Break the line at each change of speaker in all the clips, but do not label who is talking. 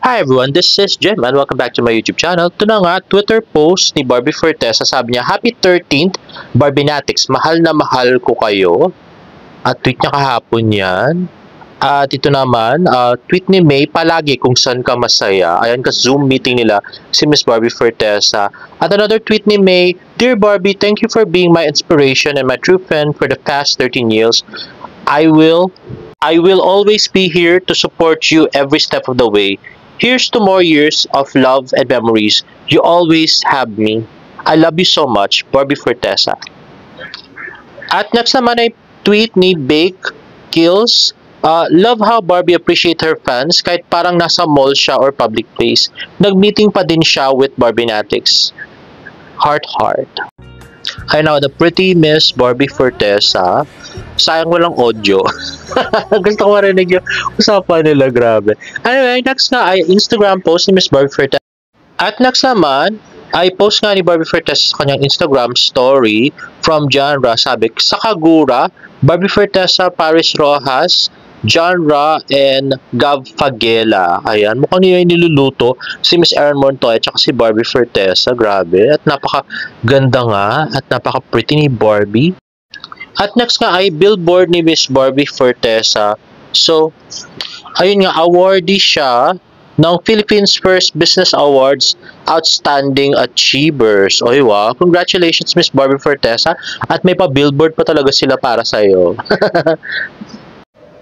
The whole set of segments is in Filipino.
Hi everyone, this is Jim and welcome back to my YouTube channel. Ito na nga, Twitter post ni Barbie Fortesa. Sabi niya, Happy 13th, Barbinatics. Mahal na mahal ko kayo. At tweet niya kahapon yan. At ito naman, tweet ni May, palagi kung saan ka masaya. Ayan ka Zoom meeting nila si Miss Barbie Fortesa. At another tweet ni May, Dear Barbie, thank you for being my inspiration and my true friend for the past 13 years. I will always be here to support you every step of the way. Here's to more years of love and memories. You always have me. I love you so much, Barbie Fortesa. At next naman ay tweet ni Bake Kills. Love how Barbie appreciate her fans kahit parang nasa mall siya or public place. Nag-meeting pa din siya with Barbinatics. Heart heart. Ay now, the pretty Miss Barbie Fortesa. Sayang walang audio. Gusto ko marinig yung usapan nila, grabe. Anyway, next nga ay Instagram post ni Miss Barbie Fortesa. At next naman, ay post nga ni Barbie Fortesa sa kanyang Instagram story from Genre. Sabi, sa Kagura, Barbie Fortesa, Paris Rojas, Genre, and Gav Fagela. Ayan, mukhang nila yung niluluto si Miss Erin Montoya at si Barbie Fortesa. Grabe. At napaka-ganda nga at napaka-pretty ni Barbie. At next nga ay billboard ni Miss Barbie Fortesa. So, ayun nga, awardee siya ng Philippines First Business Awards Outstanding Achievers. Oy, wow. Congratulations, Miss Barbie Fortesa. At may pa-billboard pa talaga sila para sa'yo.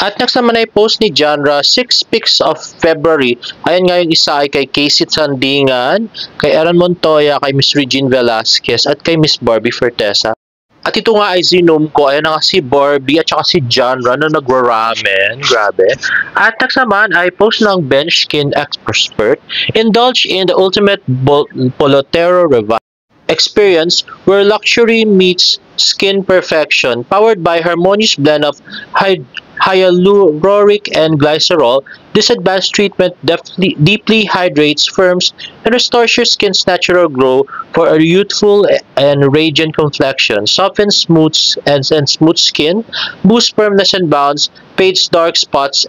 At next naman ay post ni Genre, 6 pics of February. Ayan nga yung isa ay kay Casey Sandingan, kay Erin Montoya, kay Miss Regine Velasquez, at kay Miss Barbie Fortesa. At ito nga ay zinom ko, ayan na nga si Barbie at saka si Genre na nagwa-ramen. Grabe. At next naman ay post ng Bench Skin Expert. Indulge in the ultimate Polotero Revive experience where luxury meets skin perfection, powered by harmonious blend of hyaluronic and glycerol. This advanced treatment deeply hydrates, firms, and restores your skin's natural glow for a youthful and radiant complexion. Softens smooth skin, boosts firmness and bounce, fades dark spots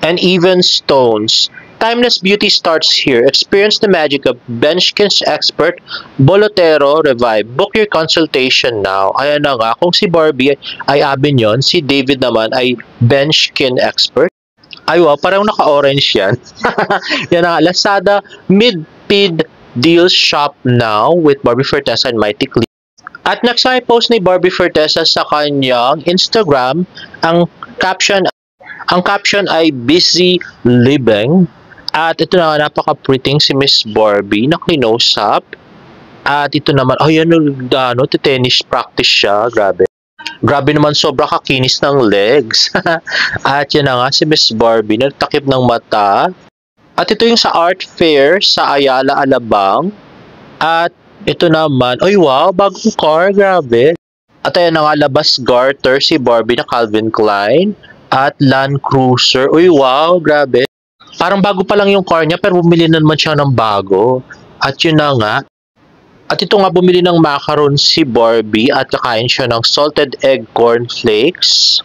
and even stones. Timeless beauty starts here. Experience the magic of Bench Skin Expert Bolotero Revive. Book your consultation now. Ayan na nga, kung si Barbie ay Abin yon, si David naman ay Bench Skin Expert. Ay wow, parang naka-orange yan. Yan na nga, Lazada Mid-Pid Deals Shop now with Barbie Fortesa and Mighty Clean. At next ay post ni Barbie Fortesa sa kanyang Instagram, ang caption ay busy living. At ito na, napaka-pretty si Miss Barbie na close up. At ito naman, oh yan, tennis practice siya, grabe. Grabe naman, sobra kakinis ng legs. At yan na nga, si Miss Barbie, nagtakip ng mata. At ito yung sa art fair sa Ayala, Alabang. At ito naman, ay wow, bagong car, grabe. At ayan na nga, labas garter si Barbie na Calvin Klein. At Land Cruiser, uy wow, grabe. Parang bago pa lang yung car niya pero bumili na naman siya ng bago. At yun na nga. At ito nga, bumili ng macaron si Barbie at kakain siya ng salted egg cornflakes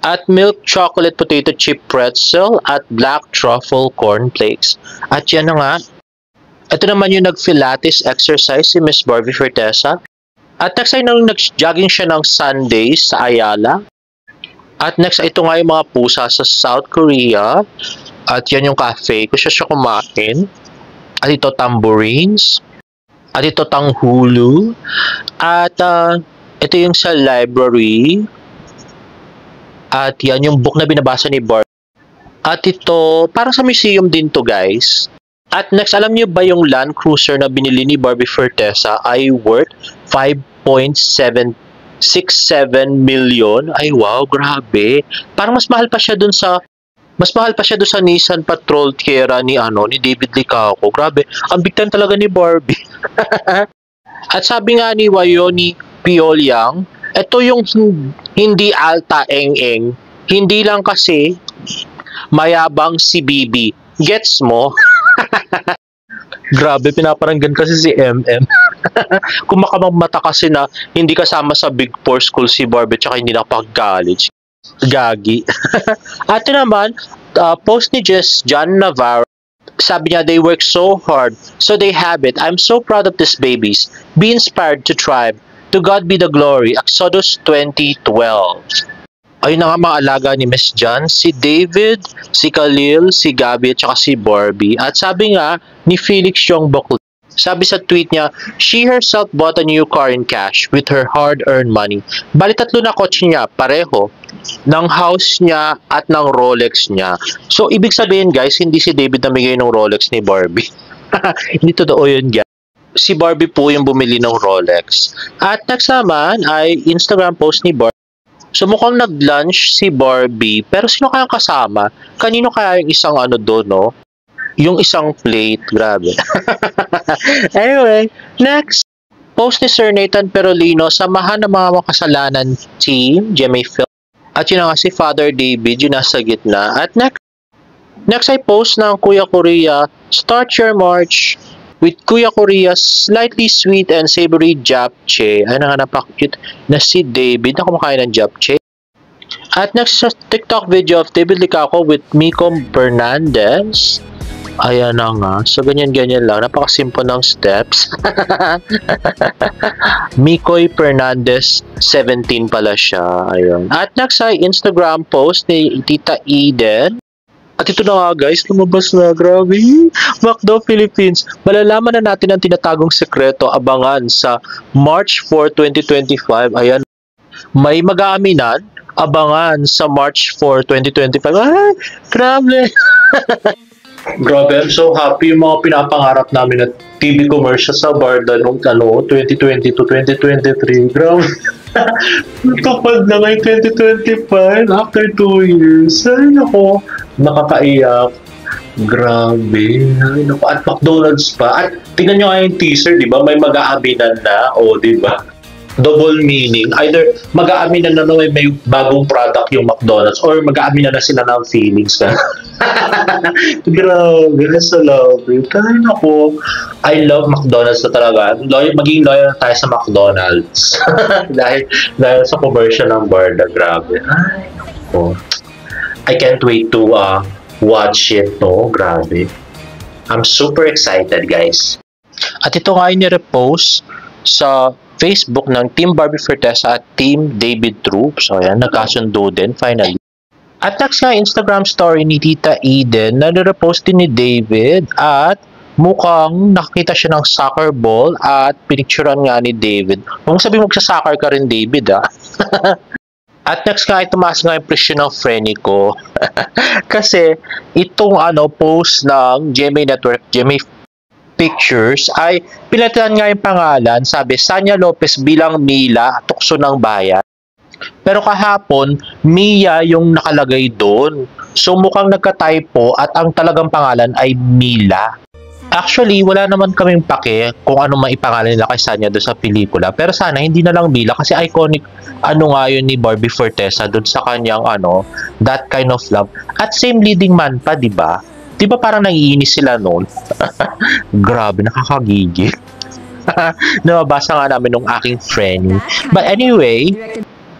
at milk chocolate potato chip pretzel at black truffle cornflakes. At yan na nga. Ito naman yung nag-Pilates exercise si Miss Barbie Fortesa. At next ay nag-jogging siya ng Sundays sa Ayala. At next, ito nga yung mga pusa sa South Korea. At yan yung cafe. Kung siya kumain. At ito tambourines. At ito tanghulu. At ito yung sa library. At yan yung book na binabasa ni Barbie. At ito, parang sa museum din to guys. At next, alam niyo ba yung Land Cruiser na binili ni Barbie Fortesa ay worth 5.67 million. Ay wow, grabe. Parang mas mahal pa siya dun sa Nissan Patrol Tiera ni David Licauco. Grabe, ang big time talaga ni Barbie. At sabi nga ni Wayoni Piolyang, ito yung hindi alta eng-eng. Hindi lang kasi mayabang si Bibi. Gets mo? Grabe, pinaparanggan kasi si MM. Kung makamang mata kasi na hindi kasama sa Big Four school si Barbie tsaka hindi nakapag-college. Gagi. At ito naman, post ni John Navarro. Sabi niya, they work so hard, so they have it. I'm so proud of these babies. Be inspired to thrive. To God be the glory. Exodus 20:12. Ayun na nga mga alaga ni Miss John, si David, si Khalil, si Gabby, at saka si Barbie. At sabi nga ni Felix Yong Bokli, sabi sa tweet niya, she herself bought a new car in cash with her hard-earned money. Bali 3 na kotse niya, pareho, ng house niya at ng Rolex niya. So, ibig sabihin guys, hindi si David namigay ng Rolex ni Barbie. Hindi totoo yun guys. Si Barbie po yung bumili ng Rolex. At next naman ay Instagram post ni Barbie. So mukhang nag-lunch si Barbie, pero sino kayang kasama? Kanino kaya yung isang ano doon, no? Yung isang plate, grabe. Anyway, next. Post ni Sir Nathan Perolino, samahan ng mga makasalanan team, Jemmy Phil. At yun nga si Father David, yun nasa gitna. At next ay post ng Kuya Korea, start your march with Kuya Korea's slightly sweet and savory japchae. Ay nga napaka-cute na si David na kumakain ng japchae. At next sa TikTok video of David Licaco with Miko Fernandez. Ayan na nga. So ganyan-ganyan lang. Napaka-simple ng steps. Mikoy Fernandez 17 pala siya. Ayun. At next ay Instagram post ni Tita Eden. At ito na nga guys, lumabas na, grabe. McDo Philippines. Malalaman na natin ang tinatagong sekreto, abangan sa March 4, 2025. Ayan, may mag-aaminan, abangan sa March 4, 2025. Ay, grabe. Grabe, I'm so happy yung mga pinapangarap namin na TV commercial sa Barda nung 2020 to 2023. Grabe. Kapag na ngayon 2025, after 2 years, ay nako, nakakaiyak. Grabe. Ay nako, at McDonald's pa. At tingnan nyo nga yung teaser, di ba? May mag-aabinan na, o di ba? Double meaning. Either mag-aaminan na may bagong product yung McDonald's or mag-aaminan na sila ng feelings ka. Grabe, so lovely. Kaya ako, I love McDonald's na talaga. Maging loyal na tayo sa McDonald's. dahil sa commercial ng Barda. Grabe. Ay, ako. I can't wait to watch it, no? Grabe. I'm super excited, guys. At ito nga yung nirepost sa Facebook ng Team Barbie Fortesa at Team David Troop. So, ayan, nagkasundo din, finally. At next nga, Instagram story ni Tita Eden na nirepost din ni David at mukhang nakakita siya ng soccer ball at pinicturean nga ni David. Kung sabi magsa-soccer ka rin, David, ha? At next nga, tumaas nga yung presyo ng Frenny ko. Kasi, itong post ng GMA Network, GMA Pictures ay pinalitan nga yung pangalan, sabi Sanya Lopez bilang Mila, tukso ng bayan. Pero kahapon, Mia yung nakalagay doon. So mukhang nagka-typo at ang talagang pangalan ay Mila. Actually, wala naman kaming pake kung ano maipangalan nila kay Sanya doon sa pelikula. Pero sana hindi na lang Mila kasi iconic nga yun ni Barbie Fortesa doon sa kanyang That Kind of Love. At same leading man pa, di ba? Di ba parang naiinis sila noon? Grabe, nakakagigil. Nababasa nga namin nung aking friend. But anyway,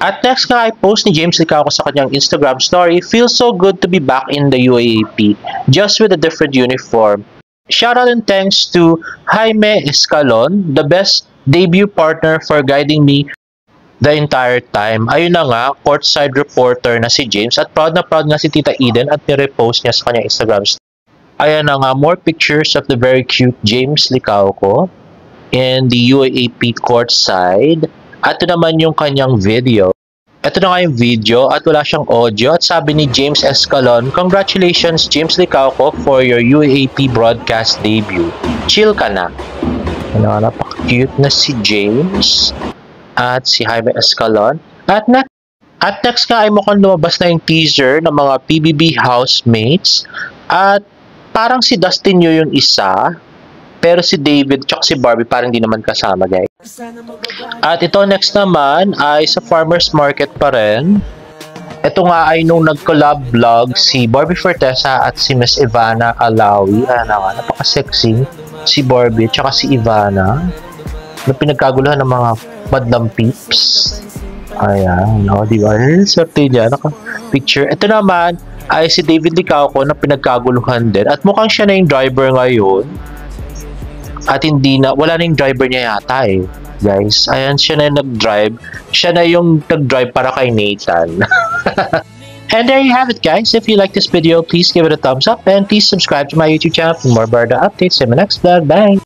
at next nga ay post ni James Licaco sa kanyang Instagram story, feels so good to be back in the UAAP, just with a different uniform. Shoutout and thanks to Jaime Escalon, the best debut partner for guiding me the entire time. Ayun na nga, courtside reporter na si James at proud na proud nga si Tita Eden at nirepost niya sa kanyang Instagram story. Ayan na nga, more pictures of the very cute James Licaco in the UAAP courtside. At ito naman yung kanyang video. Ito na nga yung video at wala siyang audio at sabi ni James Escalon, congratulations James Licaco for your UAAP broadcast debut. Chill ka na. Ano, napaka-cute na si James at si Jaime Escalon. At next nga ay mukhang lumabas na yung teaser ng mga PBB housemates at parang si Dustin Yu yung isa, pero si David tsaka si Barbie parang hindi naman kasama, guys. At ito next naman ay sa Farmers Market pa rin. Ito nga ay nung nag-collab vlog si Barbie Fortesa at si Miss Ivana Alawi. Napaka-sexy. Si Barbie tsaka si Ivana na pinagkaguluhan ng mga madlang peeps. Ayan, o, di ba? Swerte niya, naka-picture. Ito naman, ay si David Licauco na pinagkaguluhan din. At mukhang siya na yung driver ngayon. At hindi na, wala na yung driver niya yata eh. Guys, ayan, siya na yung nag-drive. Siya na yung nag-drive para kay Nathan. And there you have it, guys. If you like this video, please give it a thumbs up and please subscribe to my YouTube channel for more Barda updates in my next vlog. Bye!